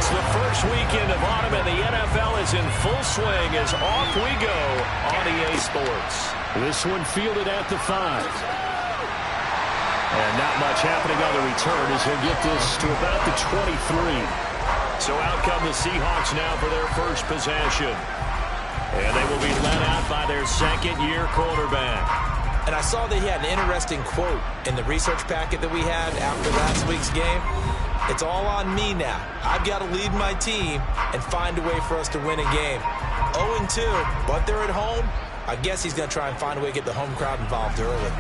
It's the first weekend of autumn, and the NFL is in full swing as off we go on EA Sports. This one fielded at the 5. And not much happening on the return as he'll get this to about the 23. So out come the Seahawks now for their first possession. And they will be led out by their second-year quarterback. And I saw that he had an interesting quote in the research packet that we had after last week's game. It's all on me now. I've got to lead my team and find a way for us to win a game. 0-2, but they're at home. I guess he's going to try and find a way to get the home crowd involved early.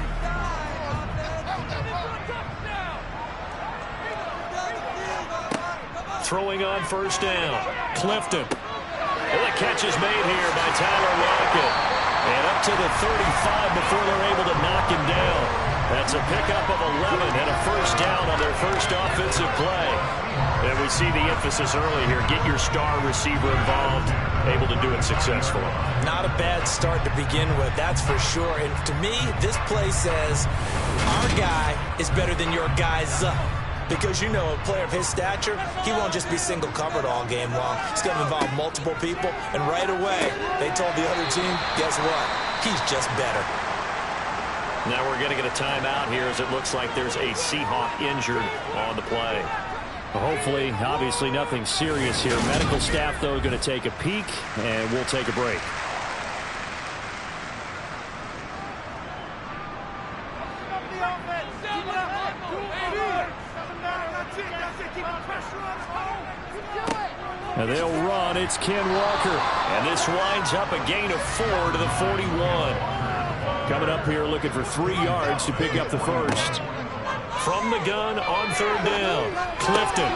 Throwing on first down. Clifton. And the catch is made here by Tyler Lockett. And up to the 35 before they're able to knock him down. That's a pickup of 11 and a first down on their first offensive play. And we see the emphasis early here. Get your star receiver involved, able to do it successfully. Not a bad start to begin with, that's for sure. And to me, this play says our guy is better than your guy's. Because, you know, a player of his stature, he won't just be single covered all game long. He's going to involve multiple people. And right away, they told the other team, guess what? He's just better. Now we're going to get a timeout here as it looks like there's a Seahawk injured on the play. Well, hopefully, obviously nothing serious here. Medical staff, though, going to take a peek, and we'll take a break. Now they'll run. It's Ken Walker. And this winds up a gain of 4 to the 41. Coming up here looking for 3 yards to pick up the first. From the gun on third down. Clifton.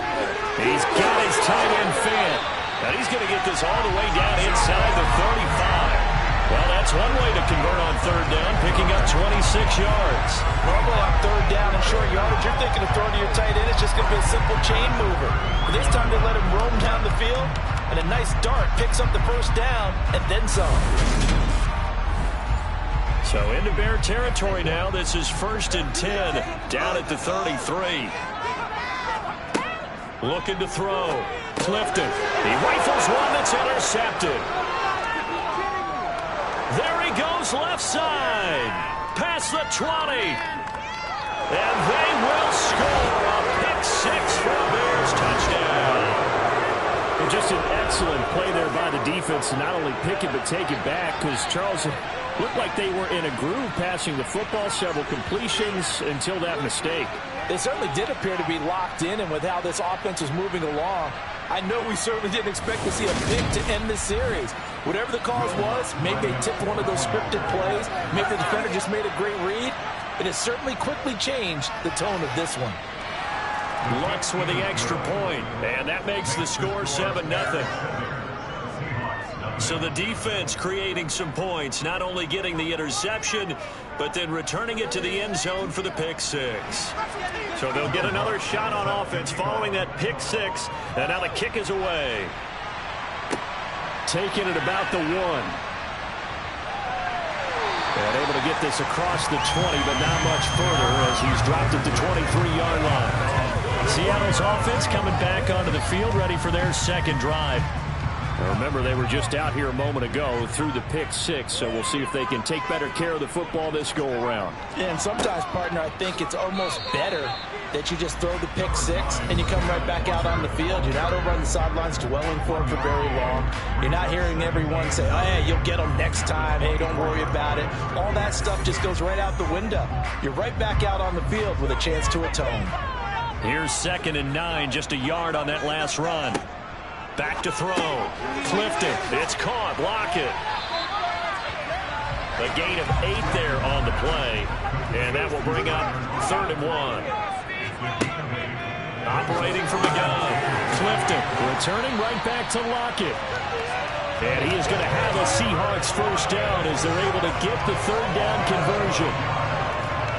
He's got his tight end fan. Now he's going to get this all the way down inside the 35. Well, that's one way to convert on third down, picking up 26 yards. Normally on third down and short yardage, you're thinking of throwing to your tight end. It's just going to be a simple chain mover. But this time they let him roam down the field, and a nice dart picks up the first down and then some. So into Bear territory now. This is 1st and 10 down at the 33. Looking to throw. Clifton. He rifles one that's intercepted. There he goes left side. Past the 20. And they will score a pick 6 for a Bears touchdown. And just an excellent play there by the defense to not only pick it but take it back, because Charles looked like they were in a groove passing the football, several completions until that mistake. They certainly did appear to be locked in, and with how this offense was moving along, I know we certainly didn't expect to see a pick to end this series. Whatever the cause was, maybe they tipped one of those scripted plays, maybe the defender just made a great read. It has certainly quickly changed the tone of this one. Lux with the extra point, and that makes the score 7-0. So the defense creating some points, not only getting the interception, but then returning it to the end zone for the pick 6. So they'll get another shot on offense following that pick 6, and now the kick is away. Taking it about the 1. And able to get this across the 20, but not much further as he's dropped it to 23-yard line. Seattle's offense coming back onto the field, ready for their second drive. Now remember, they were just out here a moment ago through the pick 6, so we'll see if they can take better care of the football this go-around. Yeah, and sometimes, partner, I think it's almost better that you just throw the pick 6 and you come right back out on the field. You're not over on the sidelines dwelling for it for very long. You're not hearing everyone say, oh, yeah, you'll get them next time. Hey, don't worry about it. All that stuff just goes right out the window. You're right back out on the field with a chance to atone. Here's 2nd and 9, just a yard on that last run. Back to throw. Clifton. It's caught. Lockett. A gain of 8 there on the play. And that will bring up 3rd and 1. Operating from the gun. Clifton. Returning right back to Lockett. And he is going to have a Seahawks first down as they're able to get the 3rd down conversion.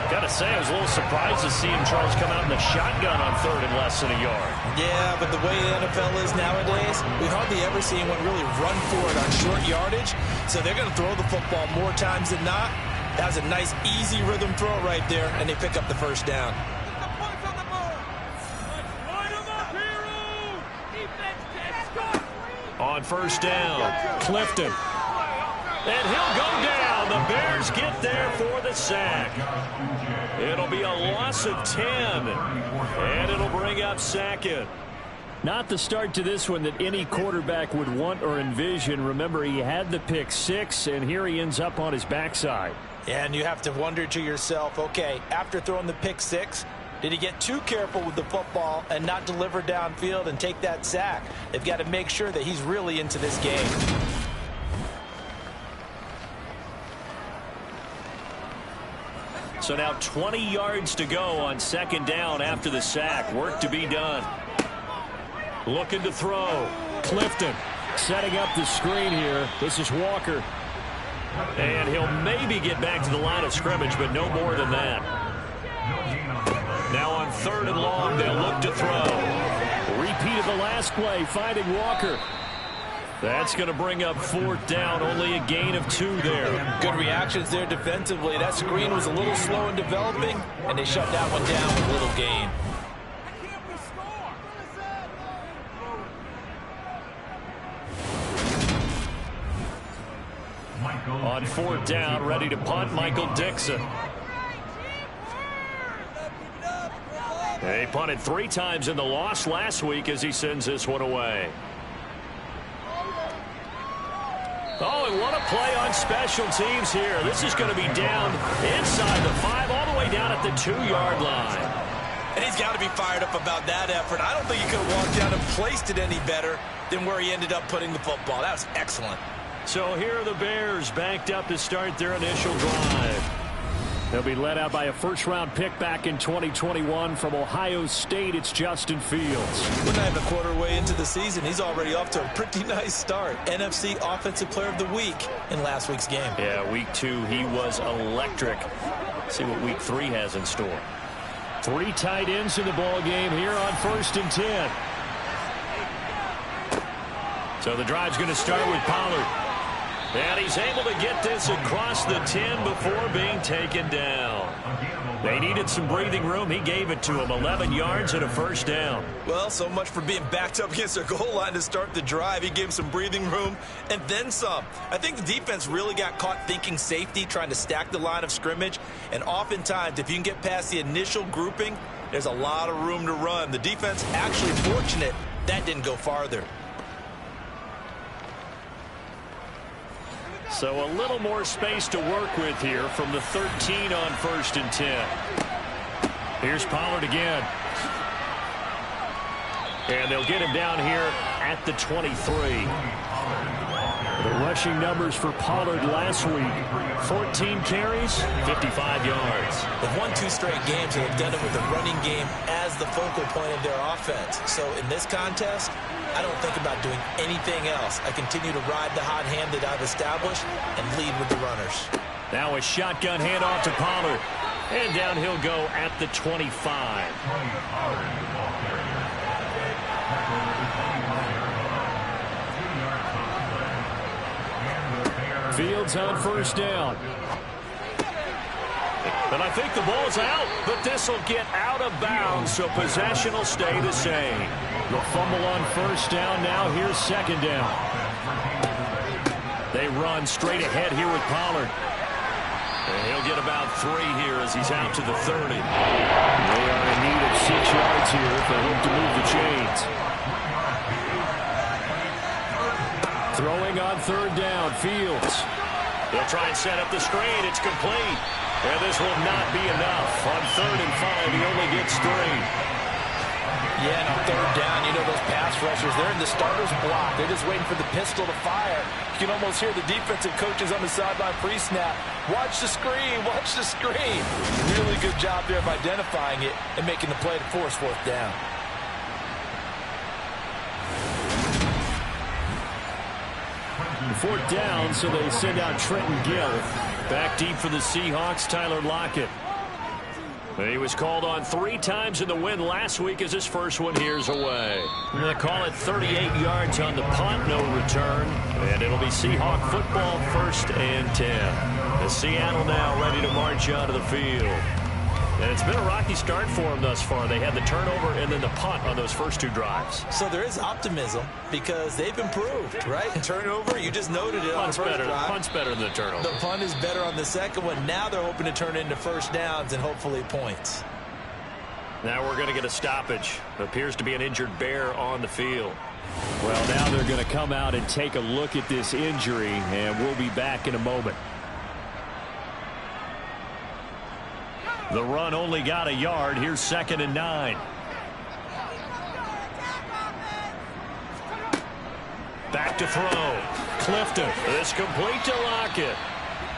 Got to say, I was a little surprised to see him, Charles, come out in the shotgun on 3rd and less than a yard. Yeah, but the way the NFL is nowadays, we hardly ever see anyone really run for it on short yardage. So they're going to throw the football more times than not. That was a nice, easy rhythm throw right there, and they pick up the first down. Line them up, hero! Defense On first down, Clifton. And he'll go down. The Bears get there for the sack. It'll be a loss of 10. And it'll bring up second. Not the start to this one that any quarterback would want or envision. Remember, he had the pick six, and here he ends up on his backside. And you have to wonder to yourself, okay, after throwing the pick six, did he get too careful with the football and not deliver downfield and take that sack? They've got to make sure that he's really into this game. So now 20 yards to go on second down after the sack. Work to be done. Looking to throw. Clifton setting up the screen here. This is Walker. And he'll maybe get back to the line of scrimmage, but no more than that. Now on third and long, they'll look to throw. Repeat of the last play, finding Walker. That's going to bring up fourth down. Only a gain of 2 there. Good reactions there defensively. That screen was a little slow in developing, and they shut that one down with a little gain. On fourth down, ready to punt, Michael Dixon. He punted 3 times in the loss last week as he sends this one away. Oh, and what a play on special teams here. This is going to be down inside the 5, all the way down at the 2-yard line. And he's got to be fired up about that effort. I don't think he could have walked down and placed it any better than where he ended up putting the football. That was excellent. So here are the Bears backed up to start their initial drive. They'll be led out by a first-round pick back in 2021 from Ohio State. It's Justin Fields. We're not even a quarter way into the season. He's already off to a pretty nice start. NFC Offensive Player of the Week in last week's game. Yeah, week 2, he was electric. See what week 3 has in store. 3 tight ends in the ball game here on 1st and 10. So the drive's going to start with Pollard. And he's able to get this across the 10 before being taken down. They needed some breathing room. He gave it to him. 11 yards and a first down. Well, so much for being backed up against their goal line to start the drive. He gave him some breathing room and then some. I think the defense really got caught thinking safety, trying to stack the line of scrimmage. And oftentimes, if you can get past the initial grouping, there's a lot of room to run. The defense actually fortunate that didn't go farther. So a little more space to work with here from the 13 on 1st and 10. Here's Pollard again. And they'll get him down here at the 23. The rushing numbers for Pollard last week. 14 carries, 55 yards. They've won 2 straight games, and they've done it with the running game as the focal point of their offense. So in this contest, I don't think about doing anything else. I continue to ride the hot hand that I've established and lead with the runners. Now a shotgun handoff to Pollard. And down he'll go at the 25. Fields on 1st down. And I think the ball's out, but this will get out of bounds, so possession will stay the same. The fumble on 1st down. Now here's 2nd down. They run straight ahead here with Pollard. And he'll get about 3 here as he's out to the 30. They are in need of 6 yards here for him to move the chains. Throwing on 3rd down, Fields. They'll try and set up the screen. It's complete. And this will not be enough. On 3rd and 5, he only gets 3. Yeah, and on 3rd down, you know those pass rushers, they're in the starter's block. They're just waiting for the pistol to fire. You can almost hear the defensive coaches on the sideline pre-snap. Watch the screen, watch the screen. Really good job there of identifying it and making the play to force 4th down. Fourth down, so they send out Trenton Gill. Back deep for the Seahawks, Tyler Lockett. He was called on 3 times in the win last week as his first one here's away. We're going to call it 38 yards on the punt, no return. And it'll be Seahawk football, 1st and 10. The Seattle now ready to march onto the field. And it's been a rocky start for them thus far. They had the turnover and then the punt on those first 2 drives. So there is optimism because they've improved, right? Turnover, you just noted it on the first drive. Punt's better than the turnover. The punt is better on the second one. Now they're hoping to turn into first downs and hopefully points. Now we're going to get a stoppage. Appears to be an injured Bear on the field. Well, now they're going to come out and take a look at this injury, and we'll be back in a moment. The run only got a yard. Here's 2nd and 9. Back to throw. Clifton. It's complete to Lockett.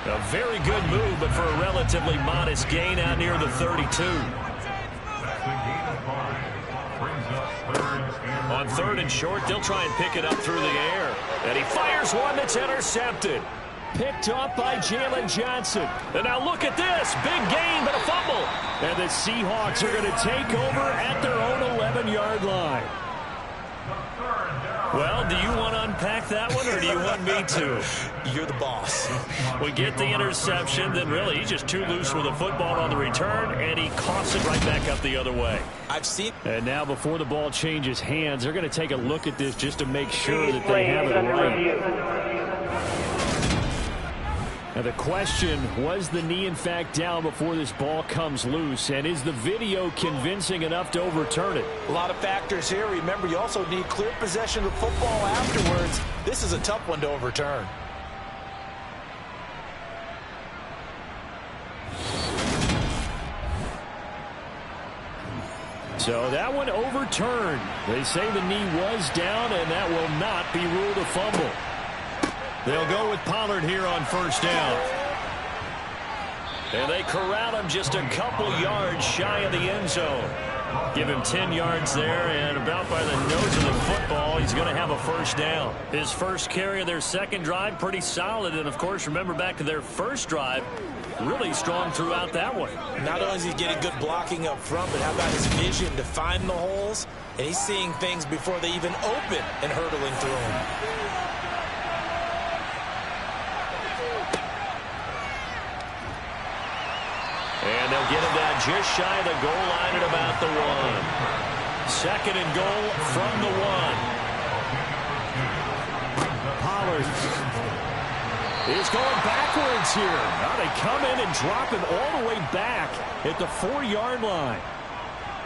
A very good move, but for a relatively modest gain out near the 32. On 3rd and short, they'll try and pick it up through the air. And he fires one that's intercepted. Picked up by Jalen Johnson. And now look at this. Big gain, but a fumble. And the Seahawks are going to take over at their own 11-yard line. Well, do you want to unpack that one, or do you want me to? You're the boss. We get the interception, then really he's just too loose with the football on the return, and he coughs it right back up the other way. I've seen. And now before the ball changes hands, they're going to take a look at this just to make sure that they have it right. Now the question, was the knee in fact down before this ball comes loose, and is the video convincing enough to overturn it? A lot of factors here. Remember, you also need clear possession of football afterwards. This is a tough one to overturn. So that one overturned. They say the knee was down, and that will not be ruled a fumble. They'll go with Pollard here on 1st down. And they corral him just a couple yards shy of the end zone. Give him 10 yards there, and about by the nose of the football, he's going to have a 1st down. His first carry of their 2nd drive, pretty solid. And, of course, remember back to their 1st drive, really strong throughout that one. Not only is he getting good blocking up front, but how about his vision to find the holes? And he's seeing things before they even open and hurtling through them. And they'll get him down just shy of the goal line at about the 1. 2nd and goal from the 1. Pollard is going backwards here. Now they come in and drop him all the way back at the 4-yard line.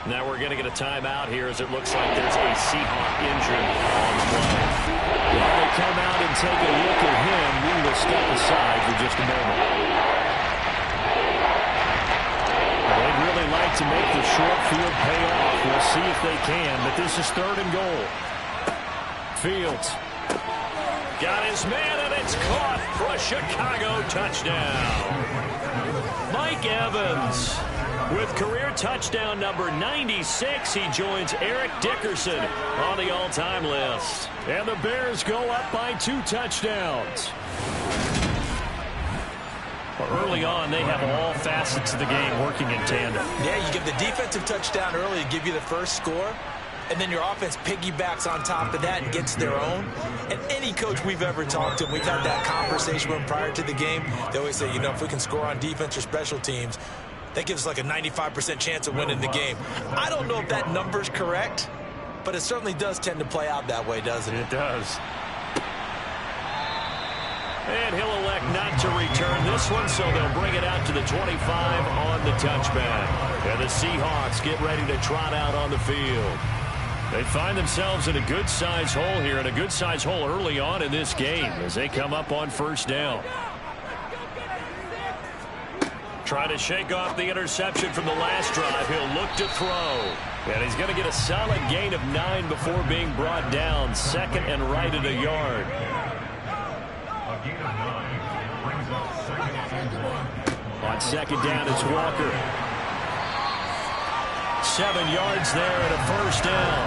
Now we're going to get a timeout here as it looks like there's a Seahawk injured on the play. While they come out and take a look at him, we will step aside for just a moment. They'd really like to make the short field pay off. We'll see if they can, but this is 3rd and goal. Fields. Got his man, and it's caught for a Chicago touchdown. Mike Evans with career touchdown number 96. He joins Eric Dickerson on the all-time list. And the Bears go up by 2 touchdowns. Early on, they have all facets of the game working in tandem. Yeah, you give the defensive touchdown early to give you the first score, and then your offense piggybacks on top of that and gets their own. And any coach we've ever talked to, we've had that conversation with them prior to the game. They always say, you know, if we can score on defense or special teams, that gives us like a 95% chance of winning the game. I don't know if that number's correct, but it certainly does tend to play out that way, doesn't it? It does. And he'll elect not to return this one, so they'll bring it out to the 25 on the touchback. And the Seahawks get ready to trot out on the field. They find themselves in a good-sized hole here, and a good-sized hole early on in this game as they come up on 1st down. Trying to shake off the interception from the last drive. He'll look to throw. And he's going to get a solid gain of 9 before being brought down. 2nd and right at a yard. On 2nd down, it's Walker. 7 yards there and a 1st down.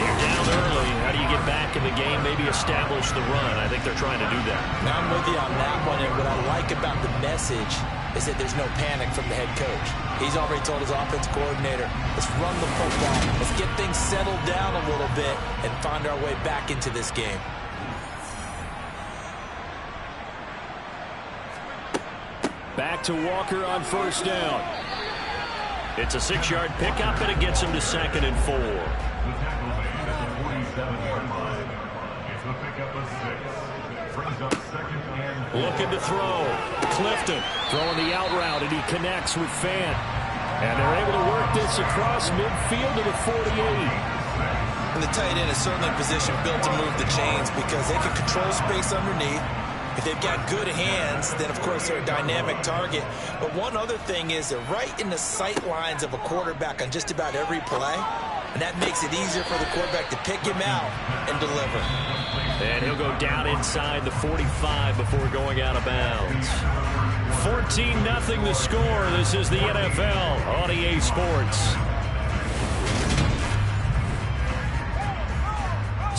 You're down early. How do you get back in the game? Maybe establish the run. I think they're trying to do that. Now I'm with you on that one, and what I like about the message is that there's no panic from the head coach. He's already told his offense coordinator, let's run the football. Let's get things settled down a little bit and find our way back into this game. Back to Walker on first down. It's a 6-yard pickup, and it gets him to 2nd and 4. Looking to throw. Clifton throwing the out route, and he connects with Fant. And they're able to work this across midfield to the 48. And the tight end is certainly a position built to move the chains because they can control space underneath. If they've got good hands, then of course they're a dynamic target. But one other thing is they're right in the sight lines of a quarterback on just about every play. And that makes it easier for the quarterback to pick him out and deliver. And he'll go down inside the 45 before going out of bounds. 14-0 the score. This is the NFL on EA Sports.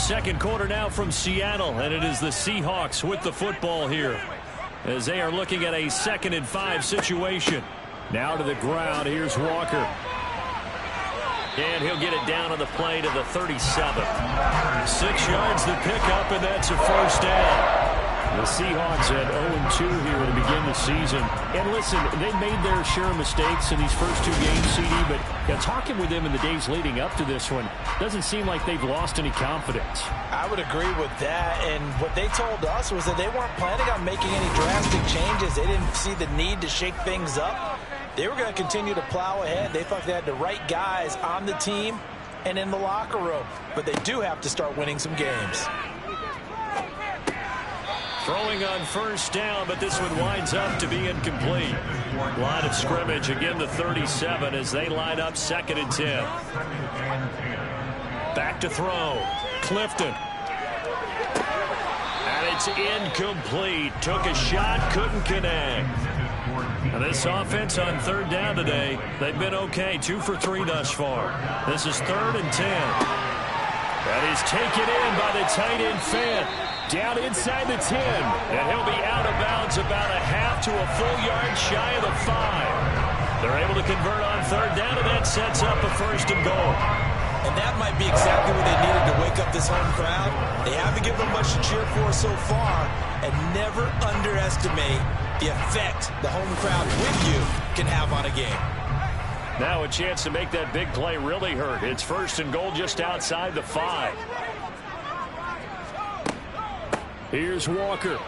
Second quarter now from Seattle, and it is the Seahawks with the football here as they are looking at a 2nd and 5 situation. Now to the ground. Here's Walker. And he'll get it down on the play to the 37. 6 yards the pickup, and that's a first down. The Seahawks at 0-2 here to begin the season. And listen, they made their share of mistakes in these first 2 games, CD, but talking with them in the days leading up to this one, doesn't seem like they've lost any confidence. I would agree with that, and what they told us was that they weren't planning on making any drastic changes. They didn't see the need to shake things up. They were going to continue to plow ahead. They thought they had the right guys on the team and in the locker room, but they do have to start winning some games. Throwing on first down, but this one winds up to be incomplete. Line of scrimmage, again the 37 as they line up 2nd and 10. Back to throw. Clifton. And it's incomplete. Took a shot, couldn't connect. And this offense on 3rd down today, they've been okay. 2 for 3 thus far. This is 3rd and 10. That is taken in by the tight end Fant. Down inside the 10, and he'll be out of bounds about a half to a full yard shy of the 5. They're able to convert on 3rd down, and that sets up a 1st and goal. And that might be exactly what they needed to wake up this home crowd. They haven't given them much to cheer for so far, and never underestimate the effect the home crowd with you can have on a game. Now a chance to make that big play really hurt. It's 1st and goal just outside the 5. Here's Walker.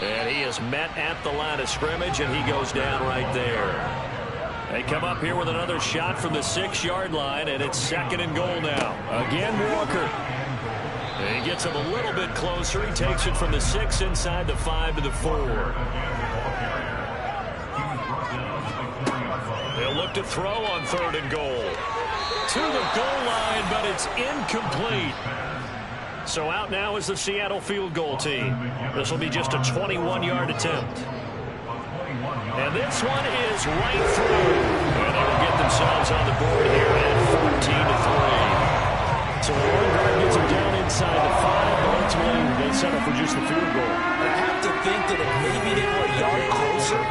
And he is met at the line of scrimmage, and he goes down right there. They come up here with another shot from the 6-yard line, and it's 2nd and goal now. Again, Walker. And he gets him a little bit closer. He takes it from the 6 inside the 5 to the 4. They'll look to throw on 3rd and goal. To the goal line, but it's incomplete. So out now is the Seattle field goal team. This will be just a 21-yard attempt. And this one is right through. And they will get themselves on the board here at 14-3. So the long guard gets them down inside the 5, but ultimately they settle for just the field goal. I have to think that if maybe they were a yard closer,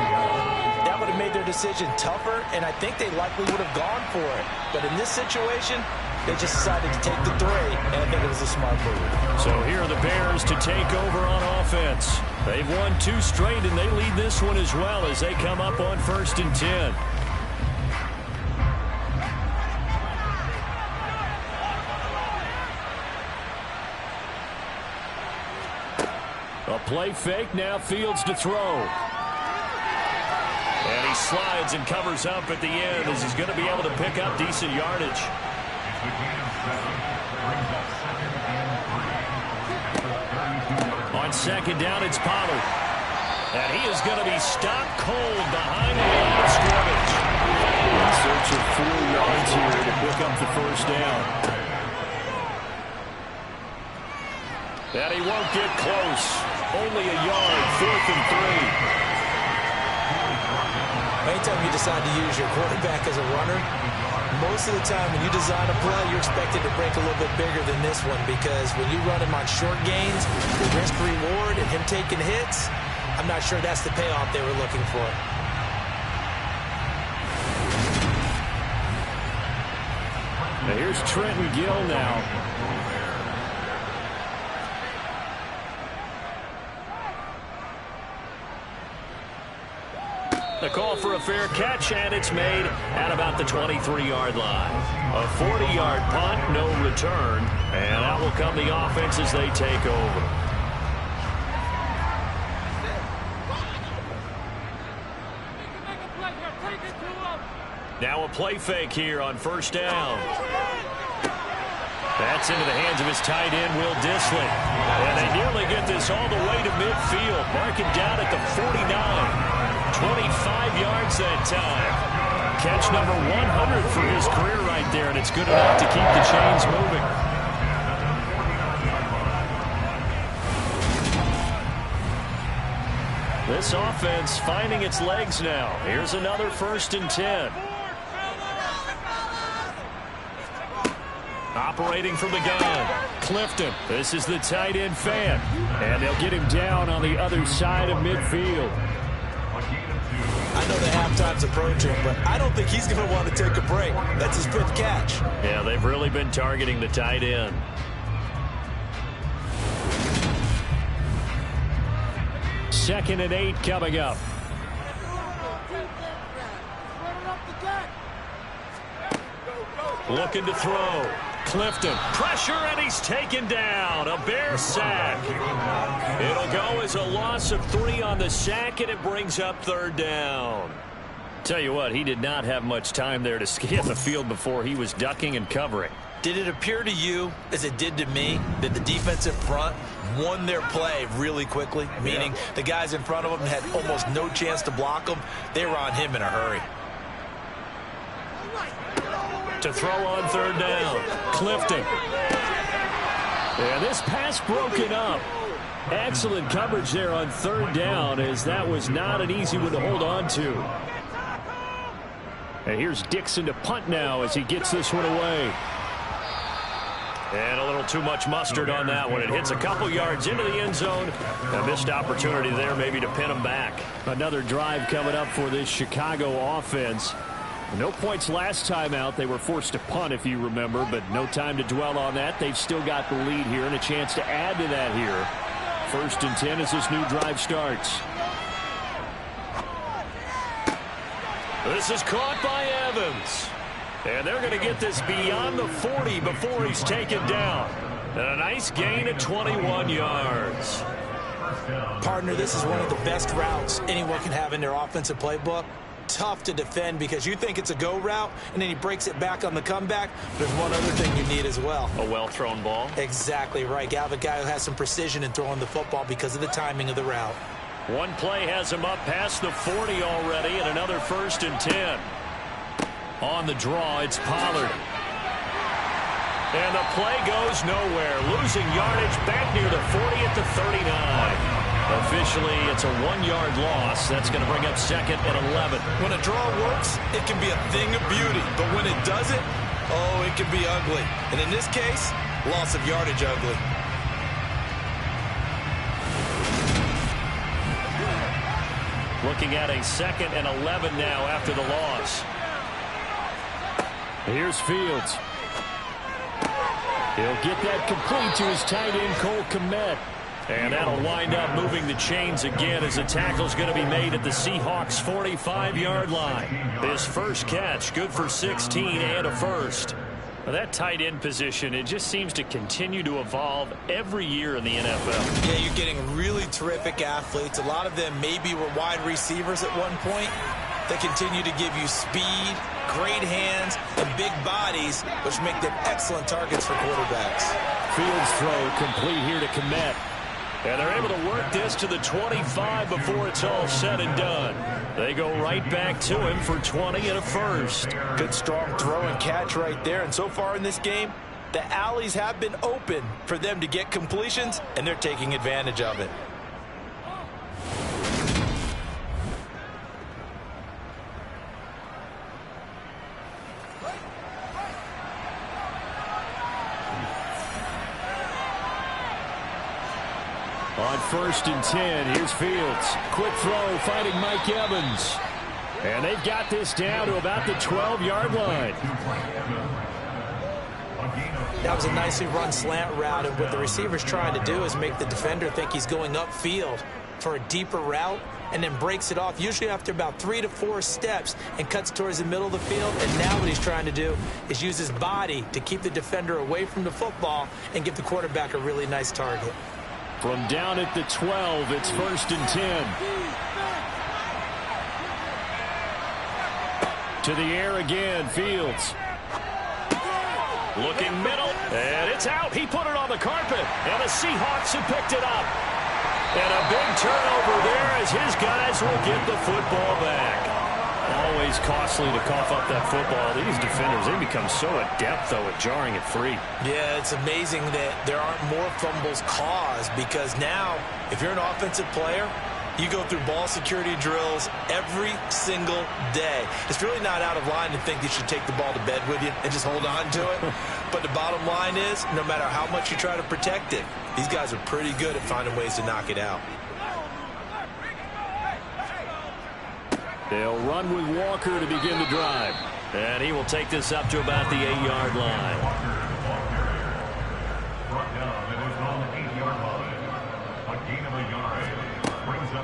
that would have made their decision tougher, and I think they likely would have gone for it. But in this situation, they just decided to take the 3, and I think it was a smart move. So here are the Bears to take over on offense. They've won 2 straight, and they lead this one as well as they come up on 1st and 10. A play fake, now Fields to throw. And he slides and covers up at the end as he's going to be able to pick up decent yardage. On 2nd down, it's Pollard. And he is going to be stopped cold behind the line of scrimmage. In search of 4 yards here to pick up the 1st down. And he won't get close. Only a yard, 4th and 3. Anytime you decide to use your quarterback as a runner, most of the time when you design a play, you're expected to break a little bit bigger than this one, because when you run him on short gains, the risk-reward and him taking hits, I'm not sure that's the payoff they were looking for. Now here's Trenton Gill now. The call for a fair catch, and it's made at about the 23-yard line. A 40-yard punt, no return, and out will come the offense as they take over. Now a play fake here on first down. That's into the hands of his tight end, Will Dissly. And they nearly get this all the way to midfield. Marking down at the 49. 25 yards that time. Catch number 100 for his career right there, and it's good enough to keep the chains moving. This offense finding its legs now. Here's another 1st and 10. Operating from the gun, Clifton. This is the tight end fan, and they'll get him down on the other side of midfield. I know the halftime's approaching, but I don't think he's going to want to take a break. That's his 5th catch. Yeah, they've really been targeting the tight end. Second and 8 coming up. Looking to throw. Clifton, pressure, and he's taken down. A Bear sack. It'll go as a loss of 3 on the sack, and it brings up 3rd down. Tell you what, he did not have much time there to scan the field before he was ducking and covering. Did it appear to you, as it did to me, that the defensive front won their play really quickly? Meaning the guys in front of them had almost no chance to block him. They were on him in a hurry. To throw on 3rd down, Clifton. And this pass broken up. Excellent coverage there on 3rd down, as that was not an easy one to hold on to. And here's Dixon to punt now as he gets this one away. And a little too much mustard on that one. It hits a couple yards into the end zone. A missed opportunity there maybe to pin him back. Another drive coming up for this Chicago offense. No points last time out. They were forced to punt, if you remember, but no time to dwell on that. They've still got the lead here and a chance to add to that here. 1st and 10 as this new drive starts. This is caught by Evans. And they're going to get this beyond the 40 before he's taken down. And a nice gain of 21 yards. Partner, this is one of the best routes anyone can have in their offensive playbook. Tough to defend because you think it's a go route, and then he breaks it back on the comeback. There's one other thing you need as well. A well-thrown ball. Exactly right. You have a guy who has some precision in throwing the football because of the timing of the route. One play has him up past the 40 already, and another 1st and 10. On the draw, it's Pollard. And the play goes nowhere. Losing yardage back near the 40 at the 39. Officially, it's a 1-yard loss. That's going to bring up 2nd and 11. When a draw works, it can be a thing of beauty. But when it doesn't, oh, it can be ugly. And in this case, loss of yardage ugly. Looking at a 2nd and 11 now after the loss. Here's Fields. He'll get that complete to his tight end, Cole Kmet. And that'll wind up moving the chains again as the tackle's going to be made at the Seahawks' 45-yard line. His first catch, good for 16 and a 1st. Well, that tight end position, it just seems to continue to evolve every year in the NFL. Yeah, you're getting really terrific athletes. A lot of them maybe were wide receivers at one point. They continue to give you speed, great hands, and big bodies, which make them excellent targets for quarterbacks. Fields throw complete here to Kmet. And they're able to work this to the 25 before it's all said and done. They go right back to him for 20 and a 1st. Good strong throw and catch right there. And so far in this game, the alleys have been open for them to get completions, and they're taking advantage of it. On 1st and 10, here's Fields. Quick throw, fighting Mike Evans. And they've got this down to about the 12-yard line. That was a nicely run slant route, and what the receiver's trying to do is make the defender think he's going upfield. for a deeper route and then breaks it off, usually after about 3 to 4 steps, and cuts towards the middle of the field. And now what he's trying to do is use his body to keep the defender away from the football and give the quarterback a really nice target. From down at the 12, it's 1st and 10. To the air again, Fields. Looking middle, and it's out. He put it on the carpet, and the Seahawks have picked it up. And a big turnover there as his guys will get the football back. Always costly to cough up that football. These defenders, they become so adept, though, at jarring it free. Yeah, it's amazing that there aren't more fumbles caused, because now, if you're an offensive player, you go through ball security drills every single day. It's really not out of line to think you should take the ball to bed with you and just hold on to it. But the bottom line is, no matter how much you try to protect it, these guys are pretty good at finding ways to knock it out. They'll run with Walker to begin the drive. And he will take this up to about the 8-yard line.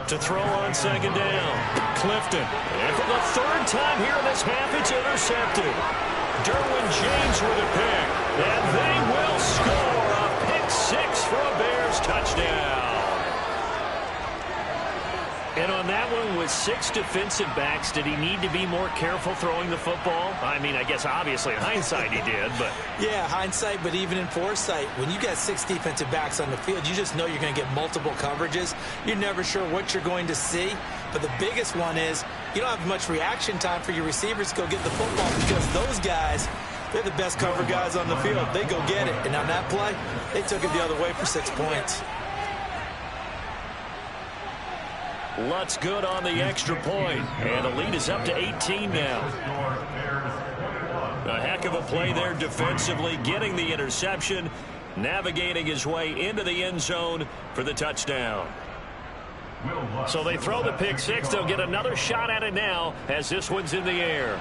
To throw on 2nd down. Clifton. And for the 3rd time here in this half, it's intercepted. Derwin James with a pick. And they will score a pick 6 for a Bears touchdown. And on that one, with 6 defensive backs, did he need to be more careful throwing the football? I mean, I guess obviously in hindsight he did, but... Yeah, hindsight, but even in foresight, when you got 6 defensive backs on the field, you just know you're going to get multiple coverages. You're never sure what you're going to see. But the biggest one is you don't have much reaction time for your receivers to go get the football, because those guys, they're the best cover guys on the field. They go get it. And on that play, they took it the other way for 6 points. Lutz good on the extra point, and the lead is up to 18 now. A heck of a play there defensively, getting the interception, navigating his way into the end zone for the touchdown. So they throw the pick 6. They'll get another shot at it now as this one's in the air.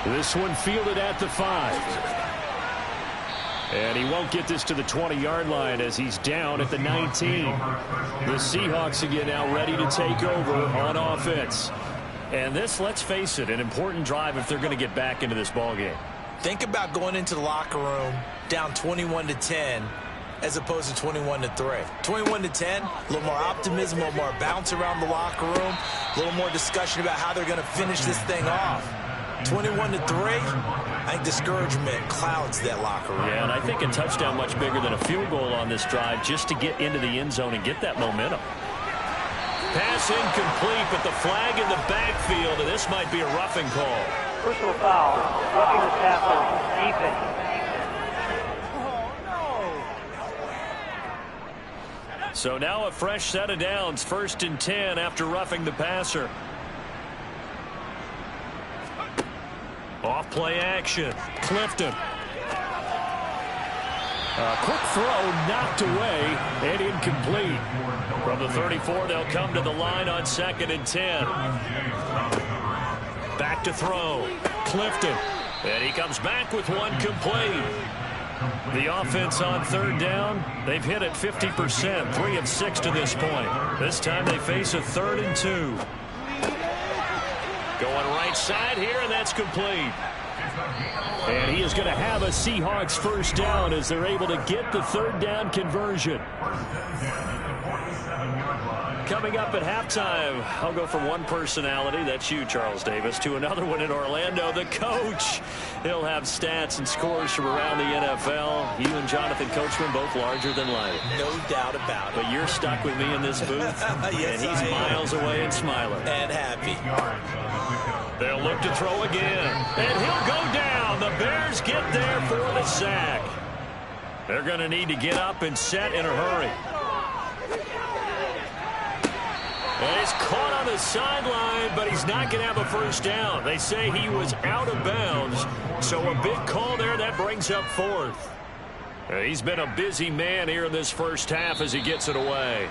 This one fielded at the 5. And he won't get this to the 20-yard line as he's down at the 19. The Seahawks again now ready to take over on offense. And this, let's face it, an important drive if they're going to get back into this ballgame. Think about going into the locker room down 21-10 as opposed to 21-3. 21-10, a little more optimism, a little more bounce around the locker room, a little more discussion about how they're going to finish this thing off. 21-3, I think discouragement clouds that locker room. Yeah, and I think a touchdown much bigger than a field goal on this drive just to get into the end zone and get that momentum. Pass incomplete, but the flag in the backfield, and this might be a roughing call. Personal foul, roughing the passer, defense. So now a fresh set of downs, 1st and 10 after roughing the passer. Off play action. Clifton. A quick throw knocked away and incomplete. From the 34, they'll come to the line on 2nd and 10. Back to throw. Clifton. And he comes back with one complete. The offense on 3rd down, they've hit it 50%, 3 of 6 to this point. This time they face a 3rd and 2. Going right side here, and that's complete. And he is going to have a Seahawks 1st down as they're able to get the 3rd down conversion. Coming up at halftime, I'll go from one personality, that's you, Charles Davis, to another one in Orlando, the coach. He'll have stats and scores from around the NFL. You and Jonathan Coachman both larger than life. No doubt about it. But you're stuck with me in this booth, yes, and he's miles away and smiling. And happy. They'll look to throw again, and he'll go down. The Bears get there for the sack. They're going to need to get up and set in a hurry. And he's caught on the sideline, but he's not going to have a 1st down. They say he was out of bounds, so a big call there. That brings up 4th. He's been a busy man here in this 1st half as he gets it away.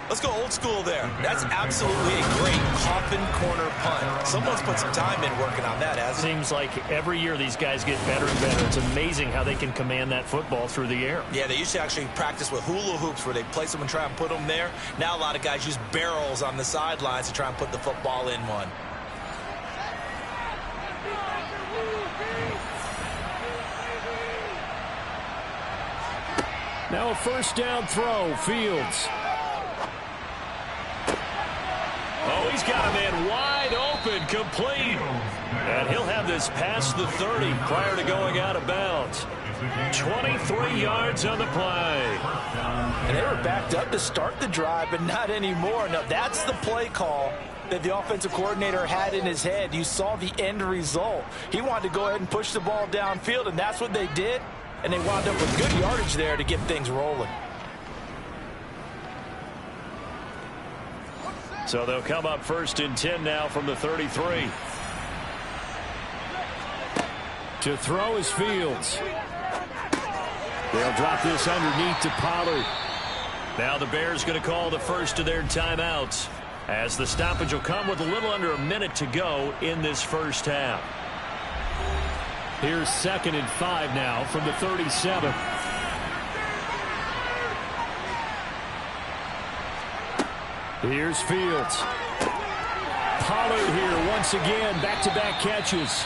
Let's go old school there. That's absolutely a great coffin corner punt. Someone's put some time in working on that, hasn't it? Seems like every year these guys get better and better. It's amazing how they can command that football through the air. Yeah, they used to actually practice with hula hoops where they place them and try and put them there. Now a lot of guys use barrels on the sidelines to try and put the football in one. Now a first down throw, Fields. Oh, he's got a man wide open, complete. And he'll have this past the 30 prior to going out of bounds. 23 yards on the play. And they were backed up to start the drive, but not anymore. Now, that's the play call that the offensive coordinator had in his head. You saw the end result. He wanted to go ahead and push the ball downfield, and that's what they did. And they wound up with good yardage there to get things rolling. So they'll come up first and 10 now from the 33. To throw is Fields. They'll drop this underneath to Pollard. Now the Bears going to call the first of their timeouts, as the stoppage will come with a little under a minute to go in this first half. Here's 2nd and 5 now from the 37. Here's Fields. Pollard here once again, back-to-back catches.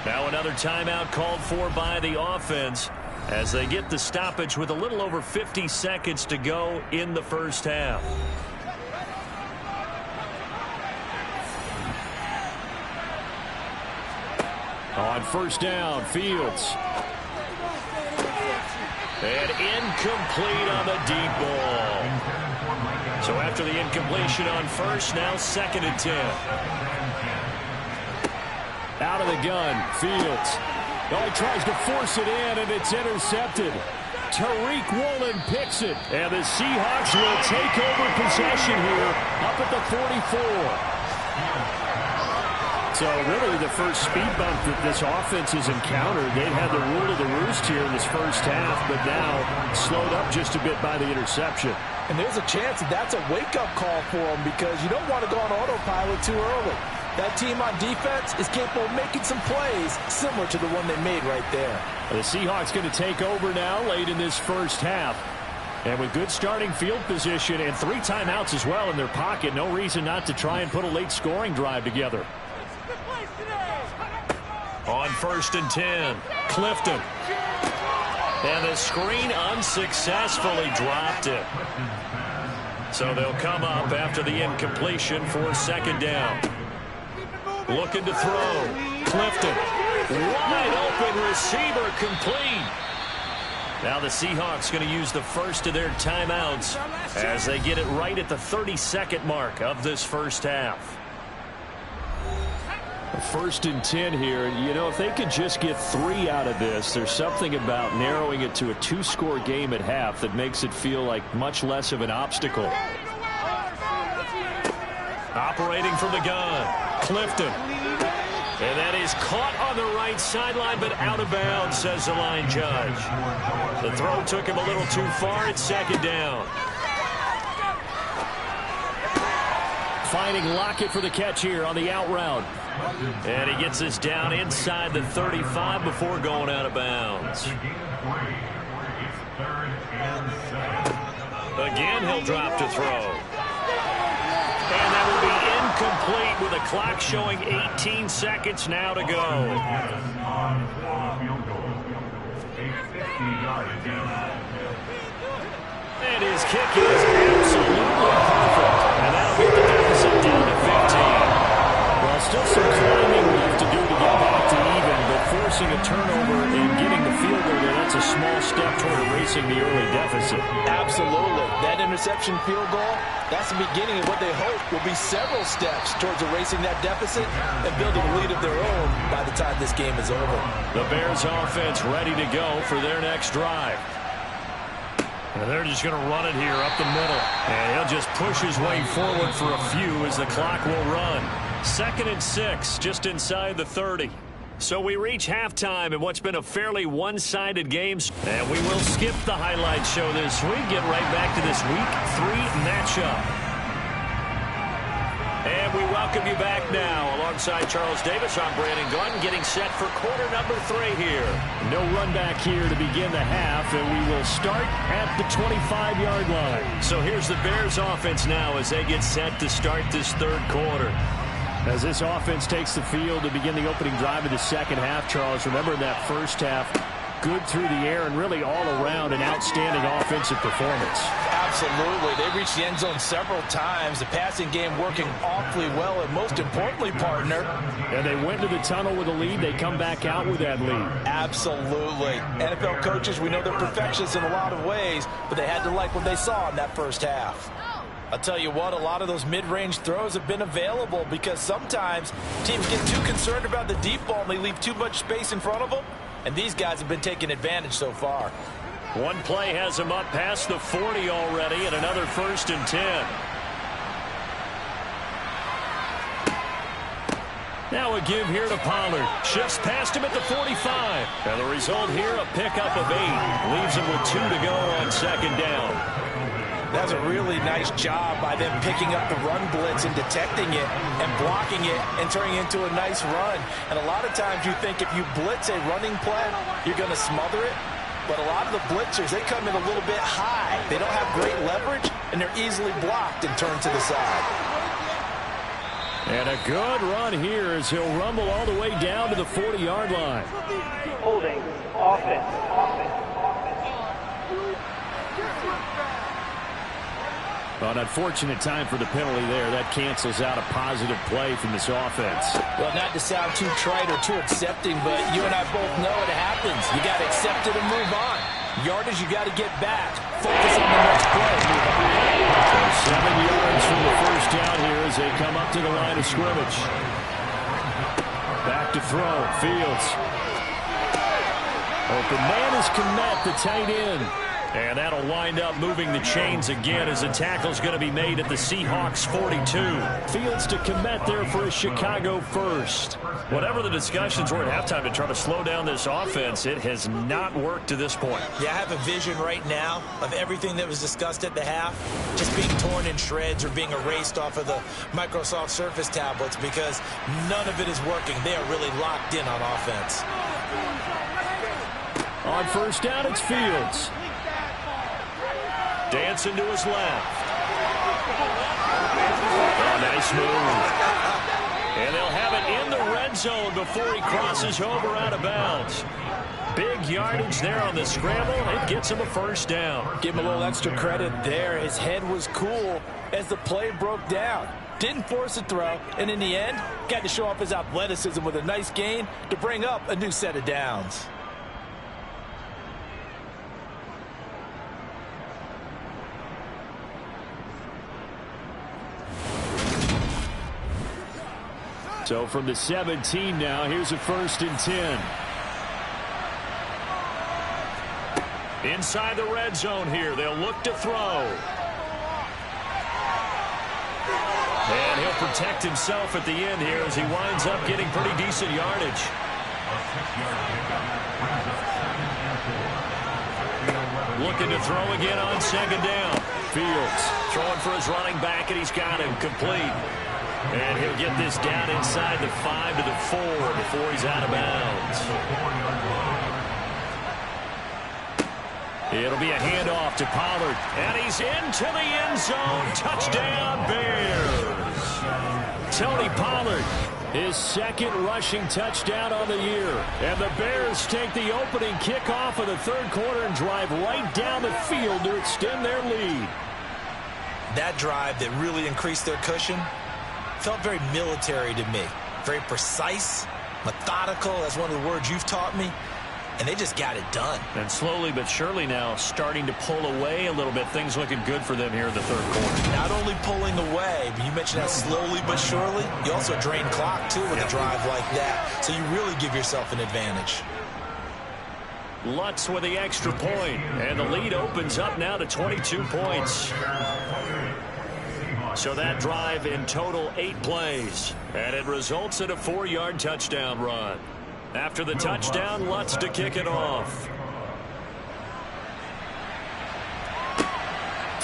Now another timeout called for by the offense as they get the stoppage with a little over 50 seconds to go in the first half. On first down, Fields. And incomplete on the deep ball. So after the incompletion on first, now 2nd and 10. Out of the gun, Fields. Oh, he tries to force it in, and it's intercepted. Tariq Woolen picks it, and the Seahawks will take over possession here up at the 44. So really the first speed bump that this offense has encountered. They've had the rule of the roost here in this first half, but now slowed up just a bit by the interception. And there's a chance that that's a wake-up call for them, because you don't want to go on autopilot too early. That team on defense is capable of making some plays similar to the one they made right there. The Seahawks going to take over now late in this first half. And with good starting field position and 3 timeouts as well in their pocket, no reason not to try and put a late scoring drive together. On 1st and 10, Clifton. And the screen unsuccessfully dropped it. So they'll come up after the incompletion for 2nd down. Looking to throw. Clifton. Wide open receiver, complete. Now the Seahawks going to use the first of their timeouts as they get it right at the 32nd mark of this first half. 1st and 10 here. You know, if they could just get 3 out of this, there's something about narrowing it to a 2-score game at half that makes it feel like much less of an obstacle. Operating from the gun, Clifton. And that is caught on the right sideline, but out of bounds, says the line judge. The throw took him a little too far. It's 2nd down. Finding Lockett for the catch here on the out route. And he gets us down inside the 35 before going out of bounds. Again, he'll drop to throw. And that will be incomplete with the clock showing 18 seconds now to go. And his kick is absolutely perfect. And that'll get the deficit down to 15. Well, still some climbing left to do to get back to even, but forcing a turnover and getting the field goal there, that's a small step toward erasing the early deficit. Absolutely. That interception field goal, that's the beginning of what they hope will be several steps towards erasing that deficit and building a lead of their own by the time this game is over. The Bears offense ready to go for their next drive. And they're just going to run it here up the middle. And he'll just push his way forward for a few as the clock will run. 2nd and 6, just inside the 30. So we reach halftime in what's been a fairly one-sided game. And we will skip the highlight show this week. Get right back to this Week 3 matchup. And we welcome you back now. Alongside Charles Davis, I'm Brandon Gunn, getting set for quarter number 3 here. No run back here to begin the half, and we will start at the 25-yard line. So here's the Bears offense now as they get set to start this third quarter. As this offense takes the field to begin the opening drive of the second half, Charles, remember that first half, good through the air and really all around an outstanding offensive performance. Absolutely. They reached the end zone several times. The passing game working awfully well, and most importantly, partner. And they went to the tunnel with a lead. They come back out with that lead. Absolutely. NFL coaches, we know they're perfectionists in a lot of ways, but they had to like what they saw in that first half. I'll tell you what, a lot of those mid-range throws have been available because sometimes teams get too concerned about the deep ball and they leave too much space in front of them, and these guys have been taking advantage so far. One play has them up past the 40 already, and another 1st and 10. Now a give here to Pollard. Shifts past him at the 45. And the result here, a pickup of 8. Leaves him with 2 to go on second down. That's a really nice job by them picking up the run blitz and detecting it and blocking it and turning it into a nice run. And a lot of times you think if you blitz a running play, you're going to smother it. But a lot of the blitzers, they come in a little bit high. They don't have great leverage, and they're easily blocked and turned to the side. And a good run here as he'll rumble all the way down to the 40-yard line. Holding. Offense. An unfortunate time for the penalty there. That cancels out a positive play from this offense. Well, not to sound too trite or too accepting, but you and I both know it happens. You got to accept it and move on. Yardage, you got to get back. Focus on the next play. Move on. So 7 yards from the first down here as they come up to the line of scrimmage. Back to throw. Fields. Open man is Kmet, the tight end. And that'll wind up moving the chains again as the tackle's going to be made at the Seahawks 42. Fields to Kmet there for a Chicago first. Whatever the discussions were at halftime to try to slow down this offense, it has not worked to this point. Yeah, I have a vision right now of everything that was discussed at the half just being torn in shreds or being erased off of the Microsoft Surface tablets because none of it is working. They are really locked in on offense. On first down, it's Fields. Dancing to his left. Oh, nice move. And they'll have it in the red zone before he crosses over out of bounds. Big yardage there on the scramble. It gets him a first down. Give him a little extra credit there. His head was cool as the play broke down. Didn't force a throw, and in the end, got to show off his athleticism with a nice gain to bring up a new set of downs. So from the 17 now, here's a 1st and 10. Inside the red zone here, they'll look to throw. And he'll protect himself at the end here as he winds up getting pretty decent yardage. Looking to throw again on second down. Fields throwing for his running back, and he's got him complete. And he'll get this down inside the 5 to the 4 before he's out of bounds. It'll be a handoff to Pollard. And he's into the end zone. Touchdown, Bears. Tony Pollard, his second rushing touchdown on the year. And the Bears take the opening kickoff of the third quarter and drive right down the field to extend their lead. That drive that really increased their cushion felt very military to me. Very precise, methodical. That's one of the words you've taught me. And they just got it done. And slowly but surely now starting to pull away a little bit. Things looking good for them here in the third quarter. Not only pulling away, but you mentioned that slowly but surely. You also drain clock, too, with a drive like that. So you really give yourself an advantage. Lutz with the extra point. And the lead opens up now to 22 points. So that drive in total 8 plays. And it results in a 4-yard touchdown run. After the touchdown, Lutz to kick it off.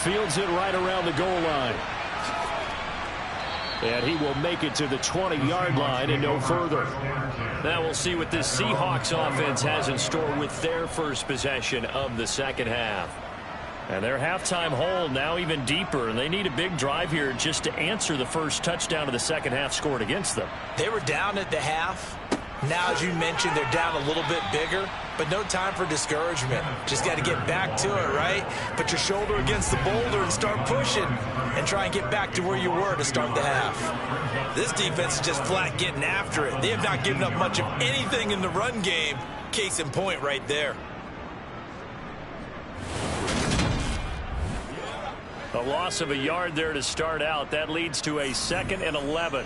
Fields it right around the goal line. And he will make it to the 20-yard line and no further. Now we'll see what this Seahawks offense has in store with their first possession of the second half. And their halftime hole now even deeper, and they need a big drive here just to answer the first touchdown of the second half scored against them. They were down at the half. Now, as you mentioned, they're down a little bit bigger, but no time for discouragement. Just got to get back to it, right? Put your shoulder against the boulder and start pushing and try and get back to where you were to start the half. This defense is just flat getting after it. They have not given up much of anything in the run game. Case in point right there. A loss of a yard there to start out. That leads to a 2nd and 11.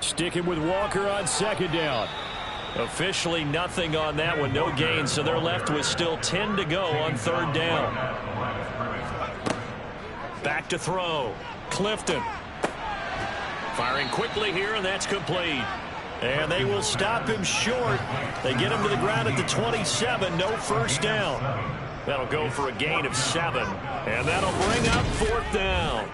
Sticking with Walker on second down. Officially nothing on that one. No gain, so they're left with still 10 to go on third down. Back to throw. Clifton. Firing quickly here, and that's complete. And they will stop him short. They get him to the ground at the 27. No first down. That'll go for a gain of 7. And that'll bring up fourth down.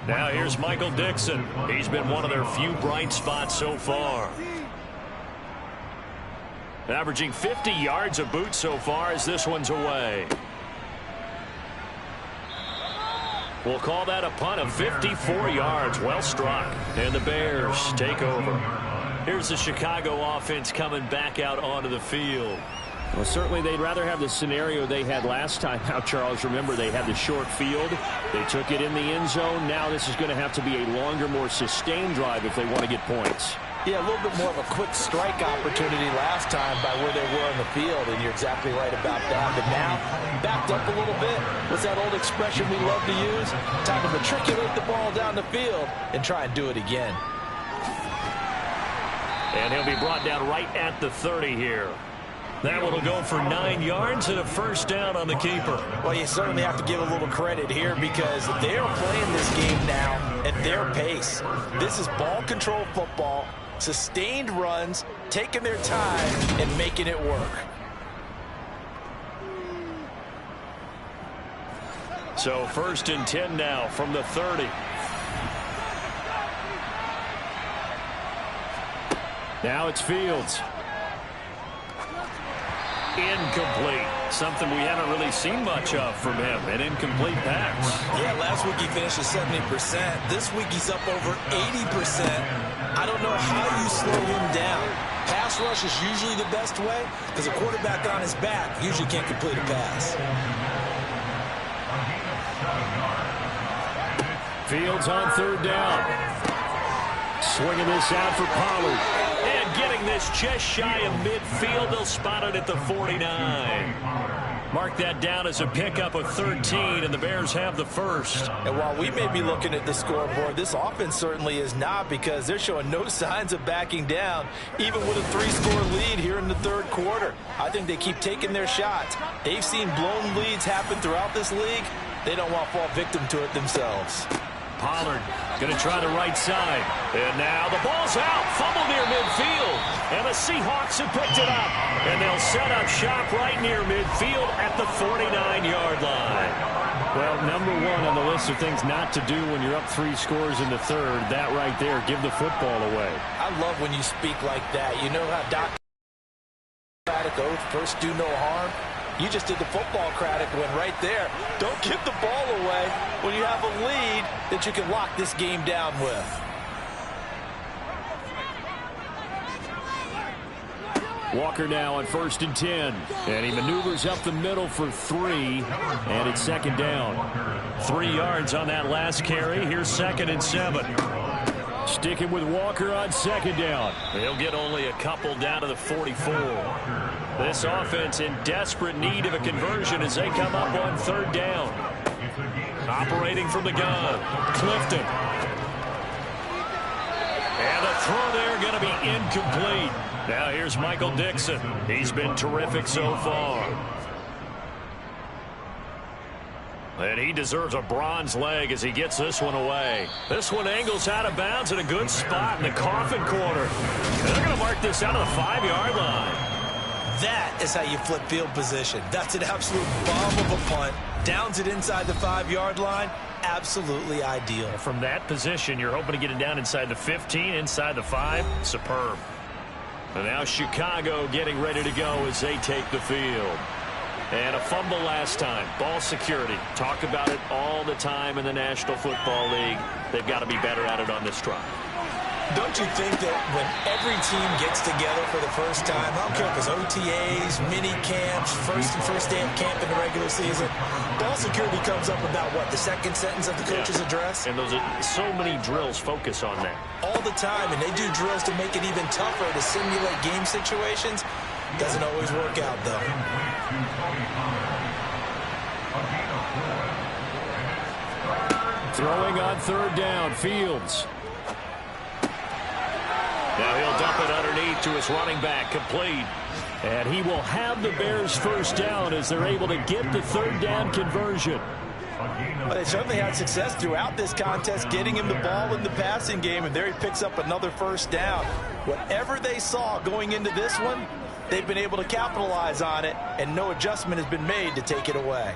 Now here's Michael Dixon. He's been one of their few bright spots so far. Averaging 50 yards a boot so far as this one's away. We'll call that a punt of 54 yards. Well struck. And the Bears take over. Here's the Chicago offense coming back out onto the field. Well, certainly they'd rather have the scenario they had last time out, Charles. Remember, they had the short field. They took it in the end zone. Now this is going to have to be a longer, more sustained drive if they want to get points. Yeah, a little bit more of a quick strike opportunity last time by where they were on the field, and you're exactly right about that. But now, backed up a little bit. What's that old expression we love to use? Time to matriculate the ball down the field and try and do it again. And he'll be brought down right at the 30 here. That one will go for 9 yards and a first down on the keeper. Well, you certainly have to give a little credit here because they're playing this game now at their pace. This is ball control football, sustained runs, taking their time and making it work. So 1st and 10 now from the 30. Now it's Fields. Incomplete. Something we haven't really seen much of from him. An incomplete pass. Yeah, last week he finished at 70%. This week he's up over 80%. I don't know how you slow him down. Pass rush is usually the best way because a quarterback on his back usually can't complete a pass. Fields on third down. Swinging this out for Pollard. And getting this just shy of midfield. They'll spot it at the 49. Mark that down as a pickup of 13, and the Bears have the first. And while we may be looking at the scoreboard, this offense certainly is not because they're showing no signs of backing down, even with a 3-score lead here in the third quarter. I think they keep taking their shots. They've seen blown leads happen throughout this league. They don't want to fall victim to it themselves. Pollard going to try the right side. And now the ball's out. Fumble near midfield. And the Seahawks have picked it up. And they'll set up shop right near midfield at the 49-yard line. Well, number one on the list of things not to do when you're up 3 scores in the third, that right there, give the football away. I love when you speak like that. You know how Democratic oath, first do no harm? You just did the football-cratic one right there. Don't give the ball away when you have a lead that you can lock this game down with. Walker now on 1st and 10. And he maneuvers up the middle for 3. And it's 2nd down. 3 yards on that last carry. Here's 2nd and 7. Sticking with Walker on 2nd down. He'll get only a couple down to the 44. This offense in desperate need of a conversion as they come up on 3rd down. Operating from the gun, Clifton. And the throw there going to be incomplete. Now here's Michael Dixon. He's been terrific so far. And he deserves a bronze leg as he gets this one away. This one angles out of bounds in a good spot in the coffin corner. And they're going to mark this out of the 5-yard line. That is how you flip field position. That's an absolute bomb of a punt. Downs it inside the 5-yard line. Absolutely ideal. From that position, you're hoping to get it down inside the 15, inside the 5. Superb. And now Chicago getting ready to go as they take the field. And a fumble last time. Ball security. Talk about it all the time in the National Football League. They've got to be better at it on this drive. Don't you think that when every team gets together for the first time, I don't care if it's OTAs, mini camps, first day of camp in the regular season, ball security comes up about what, the second sentence of the coach's address? And those are so many drills focus on that. All the time, and they do drills to make it even tougher to simulate game situations. Doesn't always work out, though. Throwing on third down, Fields. Now he'll dump it underneath to his running back, complete. And he will have the Bears first down as they're able to get the third down conversion. Well, they certainly had success throughout this contest, getting him the ball in the passing game, and there he picks up another first down. Whatever they saw going into this one, they've been able to capitalize on it, and no adjustment has been made to take it away.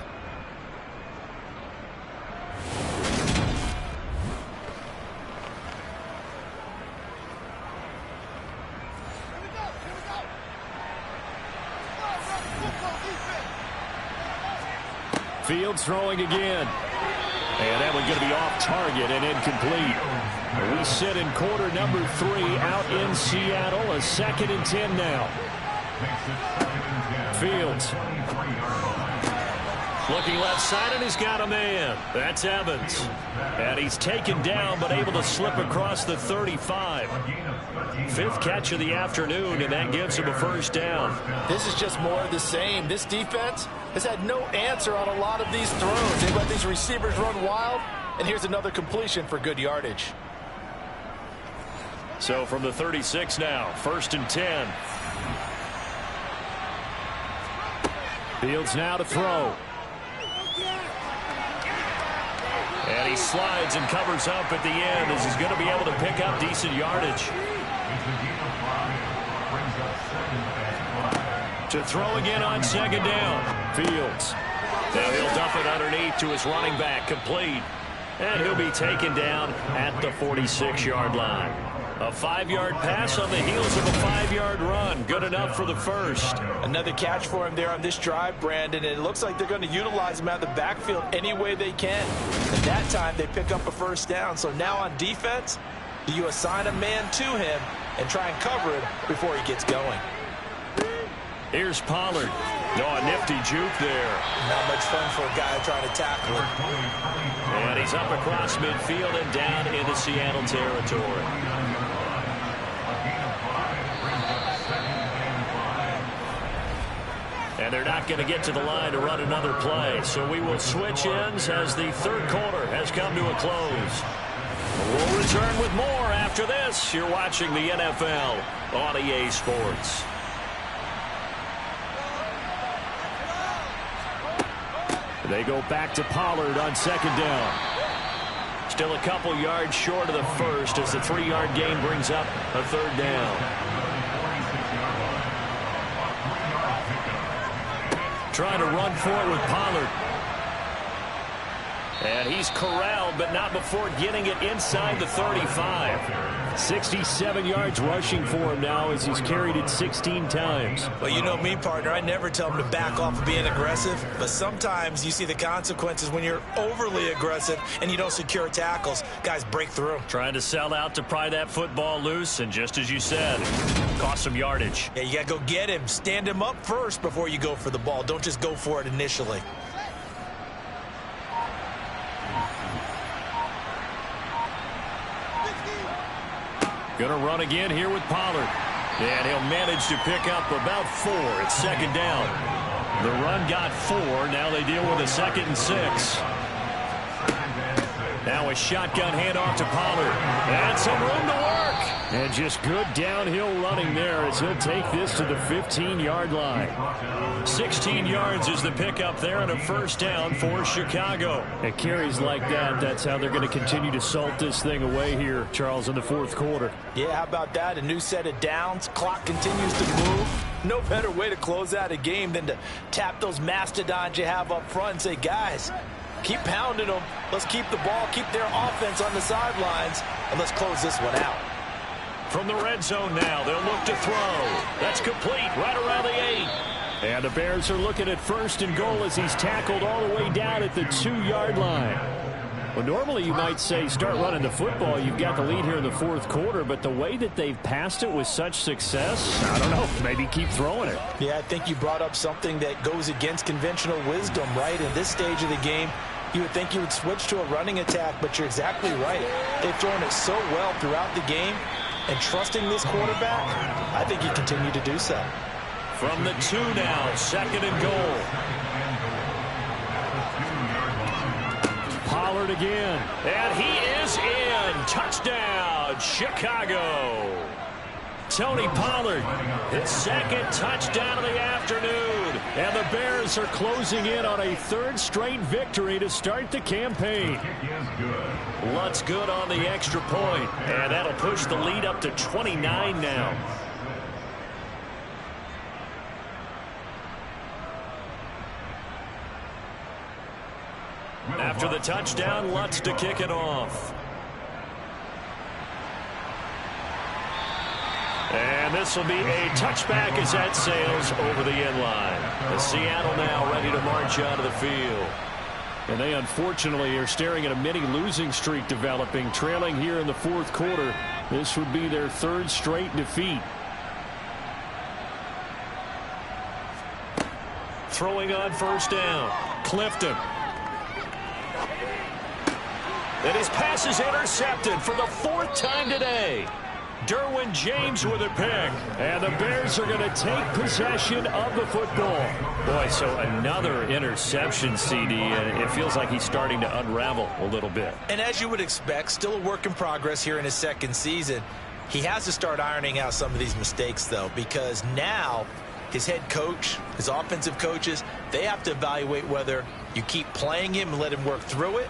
Fields throwing again. And that one's going to be off target and incomplete. We sit in quarter number 3 out in Seattle. A 2nd and 10 now. Fields. Looking left side, and he's got a man. That's Evans. And he's taken down, but able to slip across the 35. 5th catch of the afternoon, and that gives him a first down. This is just more of the same. This defense has had no answer on a lot of these throws. They let these receivers run wild, and here's another completion for good yardage. So from the 36 now, 1st and 10. Fields now to throw. And he slides and covers up at the end as he's going to be able to pick up decent yardage. To throw again on 2nd down. Fields. Now he'll dump it underneath to his running back, complete. And he'll be taken down at the 46-yard line. A 5-yard pass on the heels of a 5-yard run. Good enough for the first. Another catch for him there on this drive, Brandon, and it looks like they're going to utilize him out of the backfield any way they can. At that time, they pick up a first down. So now on defense, do you assign a man to him and try and cover it before he gets going? Here's Pollard. No, a nifty juke there. Not much fun for a guy trying to tackle him. And he's up across midfield and down into Seattle territory. And they're not going to get to the line to run another play. So we will switch ends as the 3rd quarter has come to a close. We'll return with more after this. You're watching the NFL on EA Sports. They go back to Pollard on 2nd down. Still a couple yards short of the first as the 3-yard gain brings up a 3rd down. Trying to run for it with Pollard. And he's corralled, but not before getting it inside the 35. 67 yards rushing for him now as he's carried it 16 times. Well, you know me, partner. I never tell him to back off of being aggressive, but sometimes you see the consequences when you're overly aggressive and you don't secure tackles. Guys break through. Trying to sell out to pry that football loose, and just as you said, cost some yardage. Yeah, you got to go get him. Stand him up first before you go for the ball. Don't just go for it initially. Going to run again here with Pollard. And he'll manage to pick up about 4. It's 2nd down. The run got 4. Now they deal with a 2nd and 6. Now a shotgun handoff to Pollard. And some room to work. And just good downhill running there as he'll take this to the 15-yard line. 16 yards is the pickup there and a first down for Chicago. At carries like that, that's how they're going to continue to salt this thing away here, Charles, in the fourth quarter. Yeah, how about that? A new set of downs. Clock continues to move. No better way to close out a game than to tap those mastodons you have up front and say, guys, keep pounding them. Let's keep the ball, keep their offense on the sidelines, and let's close this one out. From the red zone now, they'll look to throw. That's complete right around the 8. And the Bears are looking at first and goal as he's tackled all the way down at the 2-yard line. Well, normally you might say start running the football. You've got the lead here in the fourth quarter, but the way that they've passed it with such success, I don't know, maybe keep throwing it. Yeah, I think you brought up something that goes against conventional wisdom, right? In this stage of the game, you would think you would switch to a running attack, but you're exactly right. They've thrown it so well throughout the game, and trusting this quarterback, I think you continue to do so. From the 2 now, second and goal. Pollard again. And he is in. Touchdown, Chicago. Tony Pollard, his second touchdown of the afternoon. And the Bears are closing in on a third straight victory to start the campaign. Lutz good on the extra point, and that'll push the lead up to 29 now. After the touchdown, Lutz to kick it off. And this will be a touchback as that sails over the end line. The Seattle now ready to march out of the field. And they unfortunately are staring at a mini losing streak developing, trailing here in the fourth quarter. This would be their third straight defeat. Throwing on first down. Clifton. And his pass is intercepted for the fourth time today. Derwin James with a pick. And the Bears are going to take possession of the football. Boy, so another interception, CD, and it feels like he's starting to unravel a little bit. And as you would expect, still a work in progress here in his second season. He has to start ironing out some of these mistakes, though, because now his head coach, his offensive coaches, they have to evaluate whether you keep playing him and let him work through it,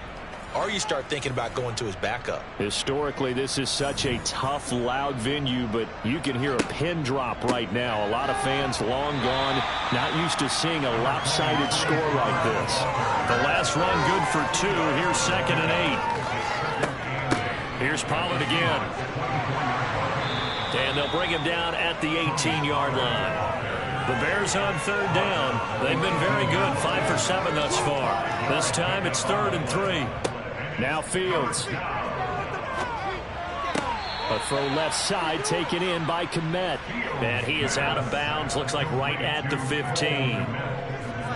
or you start thinking about going to his backup. Historically, this is such a tough, loud venue, but you can hear a pin drop right now. A lot of fans long gone, not used to seeing a lopsided score like this. The last run good for 2. Here's second and 8. Here's Pollard again. And they'll bring him down at the 18-yard line. The Bears on third down. They've been very good, 5 for 7 thus far. This time it's 3rd and 3. Now Fields. A throw left side taken in by Kmet. And he is out of bounds. Looks like right at the 15.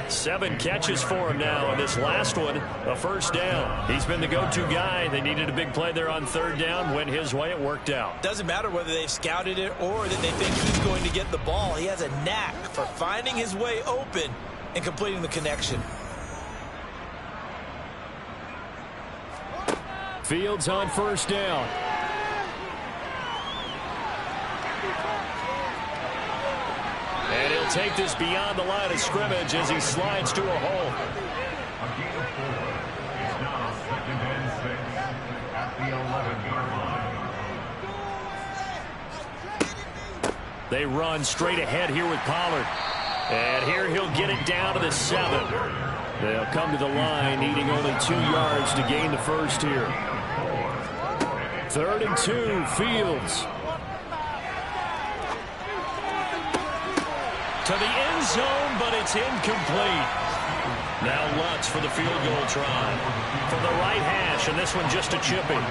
7 catches for him now. And this last one, a first down. He's been the go-to guy. They needed a big play there on third down. Went his way. It worked out. Doesn't matter whether they've scouted it or that they think he's going to get the ball. He has a knack for finding his way open and completing the connection. Fields on first down. And he'll take this beyond the line of scrimmage as he slides to a hole. They run straight ahead here with Pollard. And here he'll get it down to the 7. They'll come to the line, needing only 2 yards to gain the first here. 3rd and 2, Fields. To the end zone, but it's incomplete. Now Lutz for the field goal try. From the right hash, and this one just a chipping.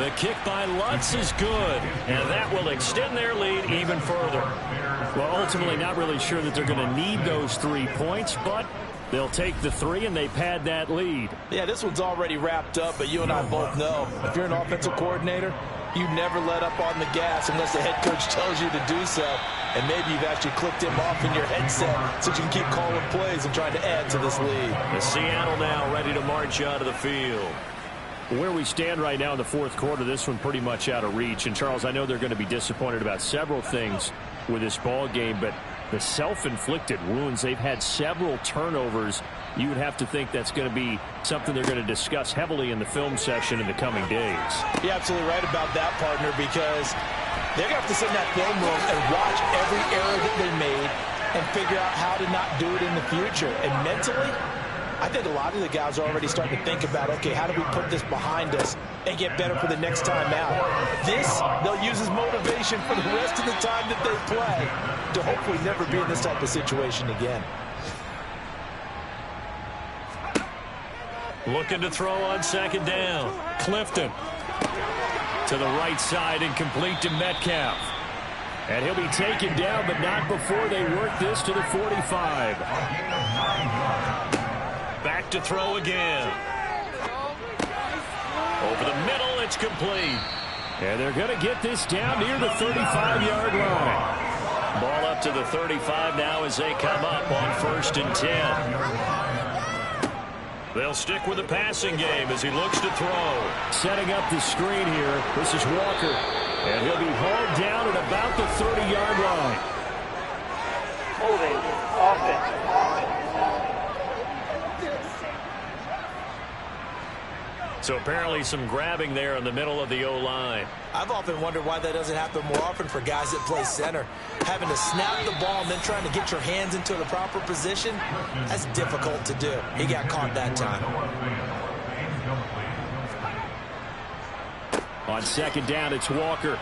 The kick by Lutz is good, and that will extend their lead even further. Well, ultimately not really sure that they're going to need those 3 points, but they'll take the 3 and they pad that lead. Yeah, this one's already wrapped up, but you and I both know if you're an offensive coordinator, you never let up on the gas unless the head coach tells you to do so. And maybe you've actually clicked him off in your headset so you can keep calling plays and trying to add to this lead. The Seattle now ready to march out of the field. Where we stand right now in the fourth quarter, this one pretty much out of reach. And, Charles, I know they're going to be disappointed about several things with this ball game, but the self-inflicted wounds, they've had several turnovers. You would have to think that's going to be something they're going to discuss heavily in the film session in the coming days. You're absolutely right about that, partner, because they're going to have to sit in that film room and watch every error that they made and figure out how to not do it in the future. And mentally, I think a lot of the guys are already starting to think about, okay, how do we put this behind us and get better for the next time out? This, they'll use as motivation for the rest of the time that they play to hopefully never be in this type of situation again. Looking to throw on second down. Clifton to the right side and complete to Metcalf. And he'll be taken down, but not before they work this to the 45. Back to throw again. Over the middle, it's complete. And they're going to get this down near the 35-yard line. Ball up to the 35 now as they come up on 1st and 10. They'll stick with the passing game as he looks to throw. Setting up the screen here. This is Walker. And he'll be hauled down at about the 30-yard line. Holding offense. So apparently some grabbing there in the middle of the O-line. I've often wondered why that doesn't happen more often for guys that play center. Having to snap the ball and then trying to get your hands into the proper position, that's difficult to do. He got caught that time. On second down, it's Walker.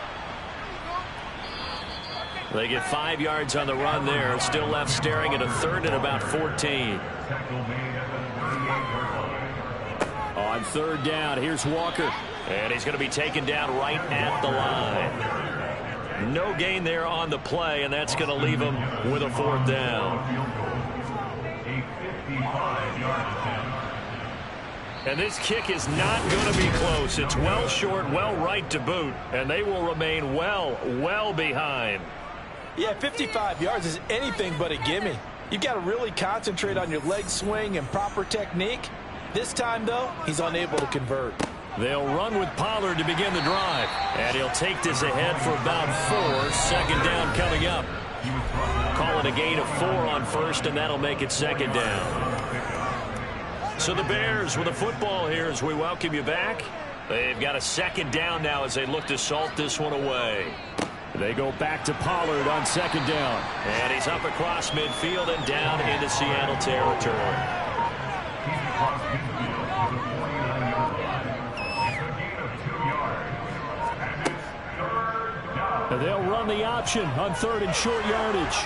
They get 5 yards on the run there. Still left staring at a 3rd and about 14. On 3rd down, here's Walker. And he's going to be taken down right at the line. No gain there on the play, and that's going to leave him with a 4th down. And this kick is not going to be close. It's well short, well right to boot, and they will remain well behind. Yeah, 55 yards is anything but a gimme. You've got to really concentrate on your leg swing and proper technique. This time, though, he's unable to convert. They'll run with Pollard to begin the drive. And he'll take this ahead for about 4. Second down coming up. Call it a gain of 4 on 1st, and that'll make it 2nd down. So the Bears with the football here as we welcome you back. They've got a 2nd down now as they look to salt this one away. They go back to Pollard on 2nd down. And he's up across midfield and down into Seattle territory. And they'll run the option on 3rd and short yardage.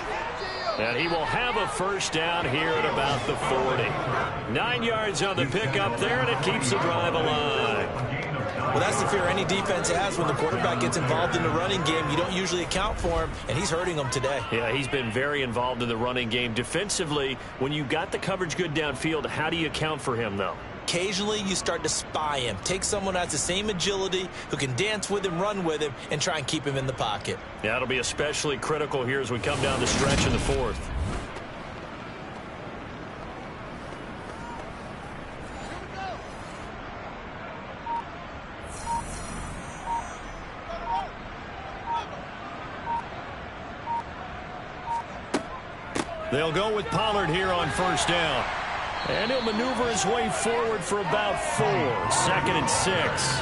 And he will have a 1st down here at about the 40. 9 yards on the pickup there, and it keeps the drive alive. Well, that's the fear any defense has when the quarterback gets involved in the running game. You don't usually account for him, and he's hurting them today. Yeah, he's been very involved in the running game. Defensively, when you've got the coverage good downfield, how do you account for him, though? Occasionally, you start to spy him. Take someone who has the same agility, who can dance with him, run with him, and try and keep him in the pocket. Yeah, it'll be especially critical here as we come down the stretch in the 4th. They'll go with Pollard here on 1st down. And he'll maneuver his way forward for about 4. 2nd and 6.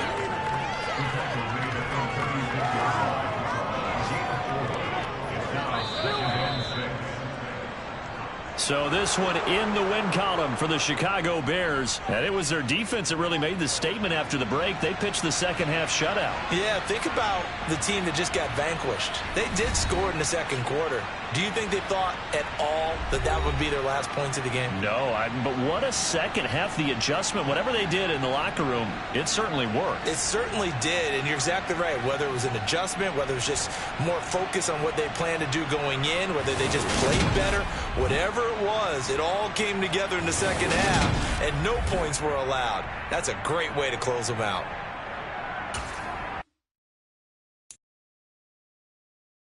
So this one in the win column for the Chicago Bears. And it was their defense that really made the statement after the break. They pitched the second half shutout. Yeah, think about the team that just got vanquished. They did score in the 2nd quarter. Do you think they thought at all that that would be their last points of the game? No, but what a second half. The adjustment, whatever they did in the locker room, it certainly worked. It certainly did, and you're exactly right. Whether it was an adjustment, whether it was just more focus on what they planned to do going in, whether they just played better, whatever it was, it all came together in the second half, and no points were allowed. That's a great way to close them out.